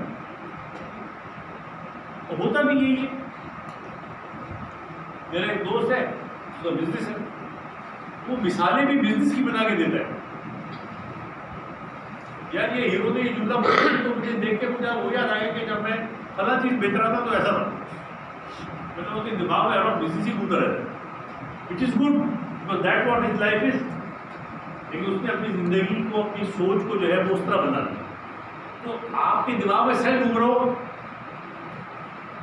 तो होता भी यही है। मेरा एक दोस्त है, उसका बिजनेस है, वो मिसालें भी बिजनेस की बना के देता है। यार ये हीरो ने ये जुमला बोला तो मुझे देख के मुझे वो याद आया कि जब मैं फला चीज़ बेच रहा था तो ऐसा था, मतलब उसके दिमाग में हर बिजनेस ही घूमता रहता है, which is good because that what his life is. लेकिन उसने अपनी ज़िंदगी को, अपनी सोच को जो है वो उस तरह बना दिया। तो आपके दिमाग में सेल घूम रहा हो,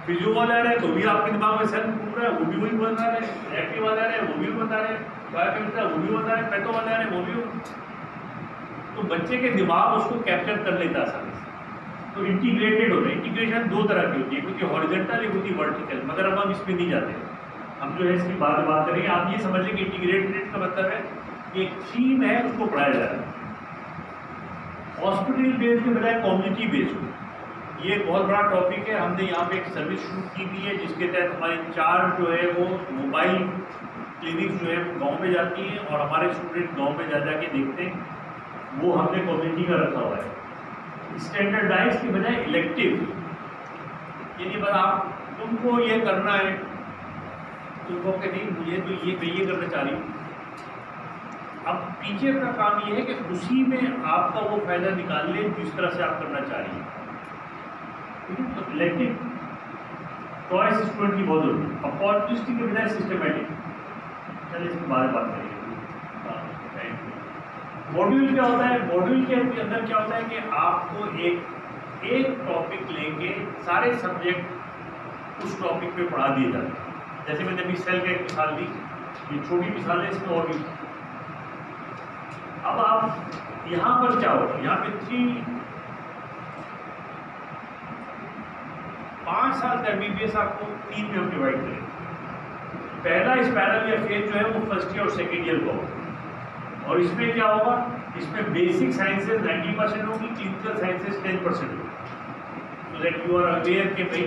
फिजियो वाले आ रहे हैं तो भी आपके दिमाग में सेल घूम रहा है, वो भी वही बता रहे हैं, एक्टिव वाले आ रहे हैं वो भी बता रहे हैं, बायोकेमिस्ट्री वो भी बता रहे हैं, पैथो वाले आ रहे हैं वो भी। तो बच्चे के दिमाग उसको कैप्चर कर लेता आसानी से। तो इंटीग्रेटेड होता है। इंटीग्रेशन दो तरह की होती है, एक होती है हॉरिजॉन्टल, एक होती है वर्टिकल, मगर अब हम इसमें नहीं जाते, हम जो है इसकी बात करेंगे। आप ये समझ लें कि इंटीग्रेटेड का मतलब है कि एक थीम है, उसको पढ़ाया जा रहा है हॉस्पिटल बेस्ड के बजाय कम्युनिटी बेस्ड। ये बहुत बड़ा टॉपिक है। हमने यहाँ पे एक सर्विस शुरू की भी है, जिसके तहत हमारी 4 जो है वो मोबाइल क्लिनिक जो है वो गाँव में जाती हैं और हमारे स्टूडेंट गाँव में जा के देखते हैं, वो हमने कम्युनिटी का रखा हुआ है। स्टैंडर्डाइज की बजाय इलेक्टिव, यानी बस आप तुमको ये करना है, तुमको कि नहीं मुझे तो ये करना चाह रही हूँ। अब टीचर का काम ये है कि उसी में आपका वो फायदा निकाल ले जिस तरह से आप करना चाह रही हैं। ठीक है, तो इलेक्टिव चॉइस स्टूडेंट की बहुत जरूरी है, अपॉर्चुनिस्टिक के बजाय सिस्टमेटिक। चलिए इसके बारे में बात करेंगे। मॉड्यूल क्या होता है? मॉड्यूल के अंदर क्या होता है कि आपको एक टॉपिक लेके सारे सब्जेक्ट उस टॉपिक पे पढ़ा दिए जाते हैं। जैसे मैंने अभी सेल का एक मिसाल दी, ये छोटी मिसाल है, इसमें और भी। अब आप यहाँ पर क्या होगा, यहाँ पे 5 साल का MBBS आपको 3 में हम डिवाइड करेंगे। पहला स्पाइरल या फेज जो है वो फर्स्ट ईयर और सेकेंड ईयर का होगा, और इसमें क्या होगा, इसमें बेसिक साइंसेज 90% होगी, क्लिनिकल साइंसेज 10% होगी। So that you are aware के भाई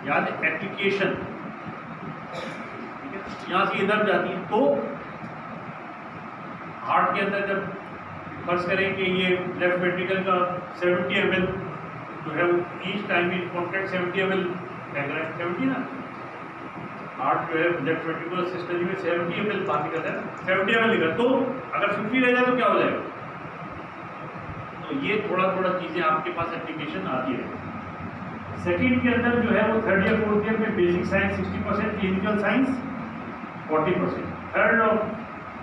याद एप्लीकेशन, ठीक है, यहाँ से इधर जाती है। तो हार्ट के अंदर जब फर्ज करें कि ये लेफ्ट वेंट्रिकल का 70 ml जो है each time in contact 70 ml लग रहा है, 70 ना, हार्ट जो है लेफ्ट वेंट्रिकुलर सिस्टम में 70 ml बाहर निकलता है, 70 ml निकल, तो अगर 50 रह जाए तो क्या हो जाएगा? तो ये थोड़ा चीज़ें आपके पास एप्लीकेशन आती है। सेकेंड के अंदर जो है वो थर्ड या फोर्थ ईयर में basic science 60%, clinical science 40%, third और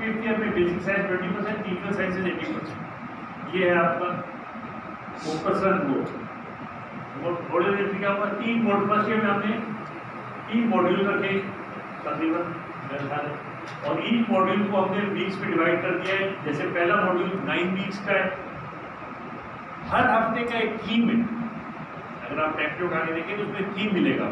फिफ्थ ईयर में बेसिक साइंस 20%, क्लिनिकल साइंसेज 80%। ये है आपका फोकस बोर्ड। थोड़े देर क्या हुआ, 3 मोड फर्स्ट ईयर में हमने 3 मॉड्यूल रखे तकरीबन, और ईच मॉड्यूल को हमने वीक्स में डिवाइड कर दिया है। जैसे पहला मॉड्यूल 9 वीक्स का है, हर हफ्ते का एक थीम है। अगर आप टेक्स्ट उठा के देखें तो उसमें थीम मिलेगा,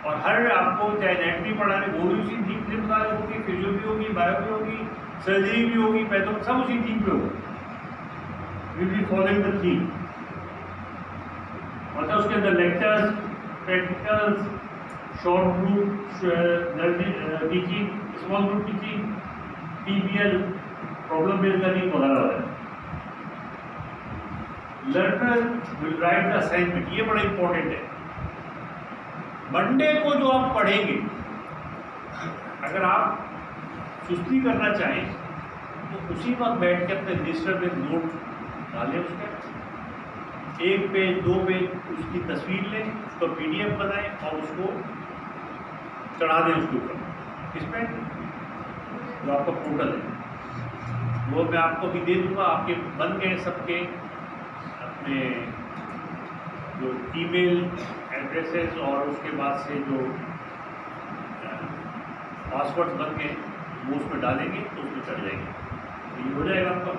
और हर आपको चाहे एनाटॉमी पढ़ाने वो भी उसी थीम से बता रहे होगी, फिजियो भी होगी, बायो भी होगी, सर्जरी भी होगी, पैथो, सब उसी थीम पे होगा। We will following the theme. मतलब उसके अंदर lectures, practicals, short group teaching, small group teaching, PBL, problem based learning वगैरह। Learner will write the assignment, ये बड़ा इंपॉर्टेंट है। मंडे को जो आप पढ़ेंगे, अगर आप सुस्ती करना चाहें तो उसी वक्त बैठ के अपने रजिस्टर में नोट डालें, उसका 1 पेज 2 पेज उसकी तस्वीर लें, उसका PDF बनाएं और उसको चढ़ा दें उसके ऊपर। इसमें जो आपका पोर्टल है वो मैं आपको भी दे दूँगा। आपके बन गए सबके अपने जो ईमेल एड्रेसेस और उसके बाद से जो पासवर्ड बन गए वो उसमें डालेंगे तो उसमें चढ़ जाएंगे, तो ये हो जाएगा आपका।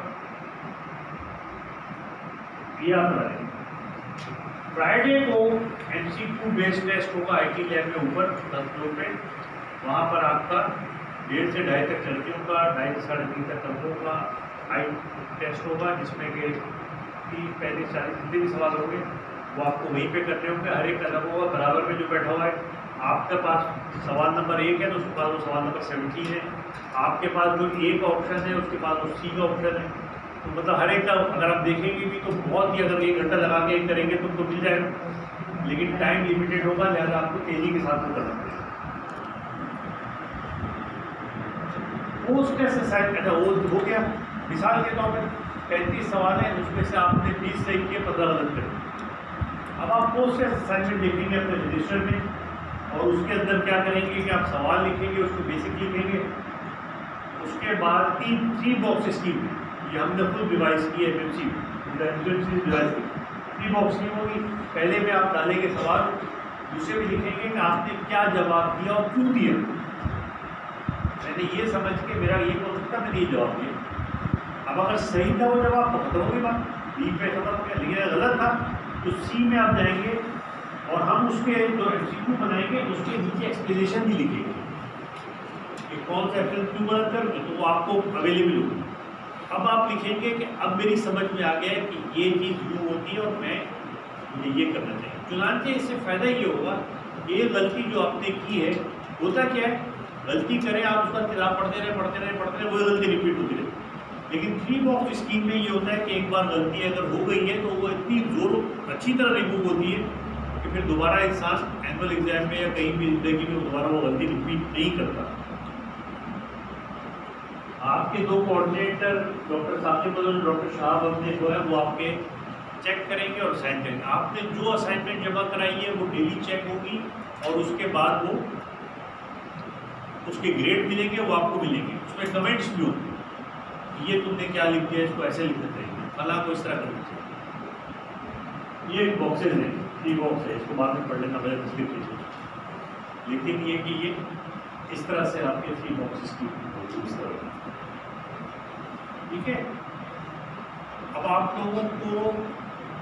ये आप डालेंगे। फ्राइडे को MCQ बेस्ड टेस्ट होगा IT लैब में ऊपर 10 फ्लोर पे, वहाँ पर आपका 1:30 से 2:30 तक लड़कियों का, 2:30 से 3:30 तक लड़कों का आई टेस्ट होगा, जिसमें कि 30, 35, 40 जितने भी सवाल होंगे वो आपको वहीं पे करने होंगे। हर एक का अलग होगा। बराबर में जो बैठा हुआ है, आपके पास सवाल नंबर 1 है तो उसके पास वो सवाल नंबर 17 है, आपके पास जो A का ऑप्शन है उसके पास वो C का ऑप्शन है। तो मतलब हर एक का अगर आप देखेंगे भी तो बहुत ही, अगर 1 घंटा लगा के करेंगे तो मिल जाएगा, लेकिन टाइम लिमिटेड होगा, लिहाजा आपको तेज़ी के साथ में करना पड़ेगा। पोस्ट एक्सरसाइज, अच्छा वो हो गया। मिसाल के तौर पर 35 सवाल हैं, उसमें से आपने 20 सही किए, 15 गलत करे। अब आप पोस्ट असाइनमेंट लिखेंगे अपने रजिस्टर में, और उसके अंदर क्या करेंगे कि आप सवाल लिखेंगे, उसको बेसिक लिखेंगे, उसके बाद 3 बॉक्सेस की, ये हमने खुद रिवाइज की है FMC रिवाइज की, 3 बॉक्स की होगी। पहले में आप डालेंगे सवाल, दूसरे में लिखेंगे कि आपने क्या जवाब दिया और क्यों दिया। मैंने ये समझ के मेरा ये हो सकता मैंने ये जवाब दिया, अब अगर सही था वो जवाब तो खत्म होगी बात, बी पे खत्म हो गया, लेकिन गलत था तो सी में आप जाएंगे और हम उसके जो एमसीक्यू बनाएंगे उसके नीचे एक्सप्लेनेशन भी लिखेंगे कि कौन सा एप्पल क्यों गलत कर, तो वो आपको अवेलेबल होगी। अब आप लिखेंगे कि अब मेरी समझ में आ गया है कि ये चीज़ यूँ होती है और मुझे ये करना चाहिए। चुनांचे इससे फ़ायदा ये होगा, ये गलती जो आपने की है, होता क्या है, गलती करें आप उसका किताब पढ़ते रहे वही गलती रिपीट होती रहे। लेकिन 3 बॉक्स स्कीम में ये होता है कि एक बार गलती अगर हो गई है तो वो इतनी अच्छी तरह रिमूव होती है कि फिर दोबारा इंसान एनुअल एग्जाम में या कहीं भी जिंदगी में दोबारा वो गलती रिपीट नहीं करता। आपके 2 कोऑर्डिनेटर डॉक्टर साकिब और डॉक्टर शाह हमने जो है वो आपके चेक करेंगे और साइन करेंगे। आपने जो असाइनमेंट जमा कराई है वो डेली चेक होगी और उसके बाद वो उसके ग्रेड मिलेंगे, वो आपको मिलेंगे। उसमें कमेंट्स भी होंगे, ये तुमने क्या लिख दिया, इसको ऐसे लिखना चाहिए, फलां को इस तरह करना चाहिए। ये बॉक्सेज हैं, 3 बॉक्स है, इसको बाद में पढ़ लेना पड़ेगा तस्वीर कीजिए। लेकिन ये कि ये इस तरह से आपके 3 बॉक्सेस की इस तरह, ठीक है। अब आप लोगों को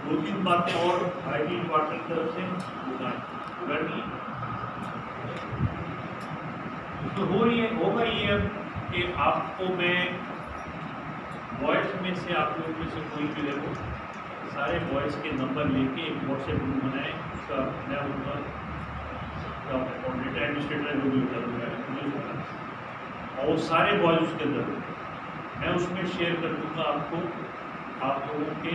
2-3 बातें और आईटी डिपार्टमेंट की तरफ से करनी तो हो रही है, होगा ये अब कि आपको मैं बॉयज़ में से आप लोग में से कोई भी देखो सारे बॉयज़ के नंबर लेके एक व्हाट्सएप ग्रुप बनाए, उसका मैं उनका कोऑर्डिनेटर एडमिनिस्ट्रेटर जो भी होता और वो सारे बॉयज़ उसके अंदर मैं उसमें शेयर कर दूँगा आपको, आप लोगों के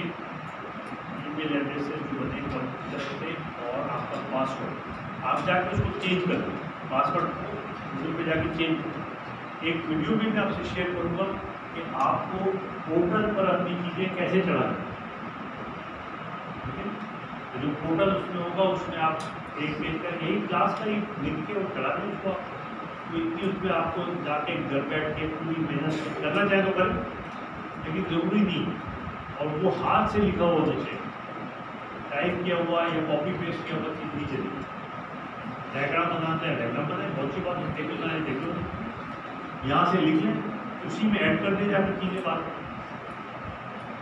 ईमेल एड्रेसेस जो बने तरफ से और आपका पासवर्ड आप जाकर उसको चेंज कर दो, पासवर्ड को गूगल पे जाके चेंज कर। एक वीडियो भी मैं आपसे शेयर करूँगा कि आपको पोर्टल पर अपनी चीज़ें कैसे चलानी, ठीक है। तो जो पोर्टल उसमें होगा उसमें आप एक पेज का यही क्लास का ही लिख के और चला दें उसको, तो इतनी उसमें आपको जाके घर बैठ के पूरी मेहनत करना चाहे तो करें, लेकिन ज़रूरी नहीं और वो हाथ से लिखा हुआ होना चाहिए, टाइप किया हुआ या कॉपी पेस्ट किया हुआ चीज़ नहीं चलेगी। डायग्राम बनाते हैं डायग्राम बनाए, बहुत सी बात टेबल बनाए टेबल यहाँ से लिख लें, उसी में ऐड कर दे जाकर चीज़ें बात,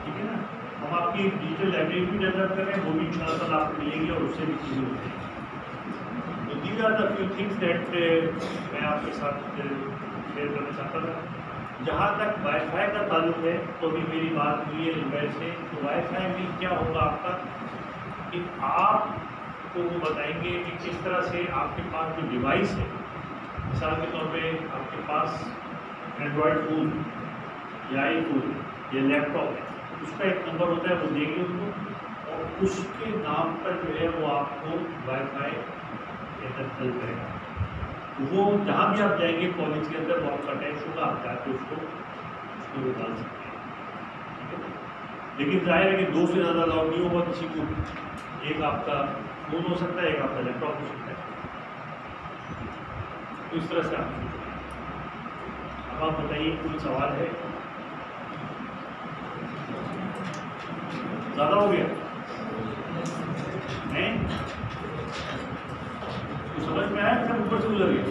ठीक है ना। हम आपकी डिजिटल लाइब्रेरी भी डेवलप कर रहे हैं, वो भी इंशाल्लाह आपको मिलेगी और उससे भी चीज़ें होती हैं। तो these are the few things that मैं आपके साथ शेयर करना चाहता था। जहाँ तक वाईफाई का ताल्लुक है तो भी मेरी बात हुई है रिपेयर से, तो वाईफाई में क्या होगा आपका कि आपको वो बताएंगे कि किस तरह से आपके पास जो डिवाइस है, मिसाल के तौर पे आपके पास एंड्रॉयड फ़ोन या आईफोन या लैपटॉप है, उसका एक नंबर होता है, वो देंगे उनको और उसके नाम पर जो है वो आपको वाईफाई इंस्टॉल करेगा। वो जहाँ भी आप जाएंगे कॉलेज के अंदर वो आपका अटैच होगा, आप जाके उसको डाल सकते हैं, ठीक है। लेकिन जाहिर है कि 2 से ज़्यादा अलाउड नहीं होगा किसी को, एक आपका फ़ोन हो सकता है, एक आपका लैपटॉप हो सकता है, तो इस तरह से आप अब आप बताइए कोई सवाल है? ज़्यादा हो गया नहीं? तो समझ में आया, सब ऊपर से गुजर गया।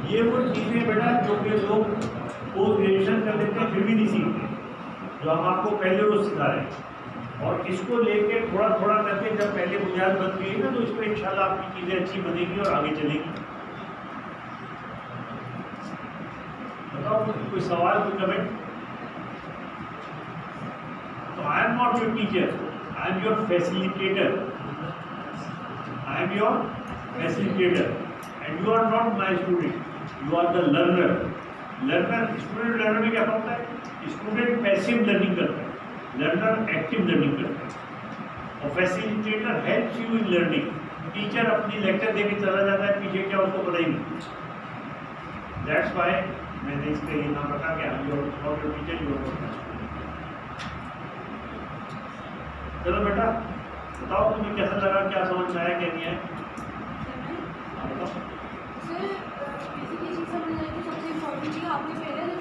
ये वो चीज़ें बेटा जो कि लोग पोस्ट ग्रेजुएशन कर लेते हैं फिर भी नहीं सीखते, जो हम आपको पहले रोज सिखा रहे हैं, और इसको लेके थोड़ा थोड़ा करके जब पहले बुनियाद बन गई ना तो इस पर इंशाल्लाह आपकी चीज़ें अच्छी बनेगी और आगे चलेगी। बताओ कोई सवाल, कोई comment? So I am not your teacher, I am your facilitator. I am your facilitator, and you are not my student. You are the learner. Learner, student learner में क्या होता है? Student passive learning करता है, learner active learning करता है, और facilitator helps you in learning. Teacher अपनी लेक्चर देके चला जाता है, पीछे क्या उसको पता ही नहीं। That's why मैंने इसका ये नाम रखा कि you are not your teacher, you are not my student. चलो बेटा बताओ तुम्हें कैसा लगा, क्या समझ में आया, क्या नहीं आया? सर बेसिकली चीज़ समझ आई कि सबसे इम्पोर्टेंट चीज़ आपने पहले जो